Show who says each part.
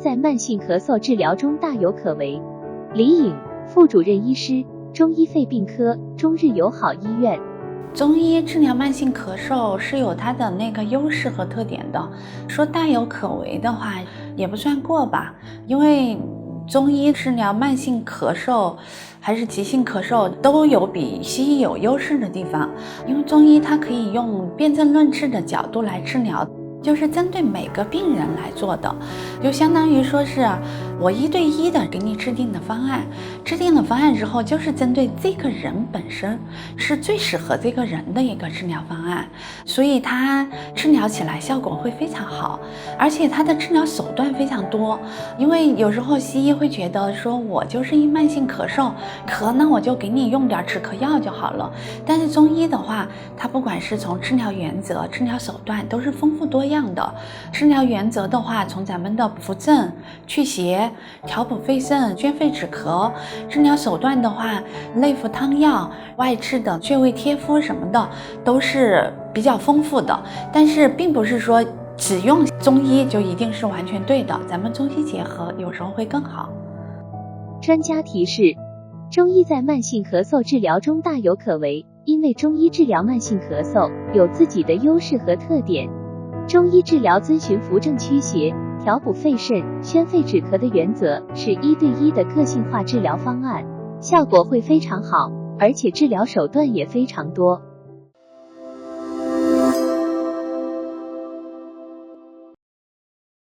Speaker 1: 在慢性咳嗽治疗中大有可为。李颖，副主任医师，中医肺病科，中日友好医院。
Speaker 2: 中医治疗慢性咳嗽是有它的那个优势和特点的，说大有可为的话也不算过吧，因为中医治疗慢性咳嗽还是急性咳嗽都有比西医有优势的地方，因为中医它可以用辨证论治的角度来治疗，就是针对每个病人来做的，就相当于说是我1对1的给你制定的方案，制定了方案之后就是针对这个人本身是最适合这个人的一个治疗方案，所以它治疗起来效果会非常好，而且它的治疗手段非常多。因为有时候西医会觉得说我就是一慢性咳嗽，那我就给你用点止咳药就好了，但是中医的话，它不管是从治疗原则、治疗手段都是丰富多样的。治疗原则的话，从咱们的扶正、祛邪、调补肺肾、宣肺止咳；治疗手段的话，内服汤药、外治的穴位贴敷什么的都是比较丰富的。但是并不是说只用中医就一定是完全对的，咱们中西结合有时候会更好。
Speaker 1: 专家提示，中医在慢性咳嗽治疗中大有可为，因为中医治疗慢性咳嗽有自己的优势和特点。中医治疗遵循扶正祛邪、调补肺肾、宣肺止咳的原则，是1对1的个性化治疗方案，效果会非常好，而且治疗手段也非常多。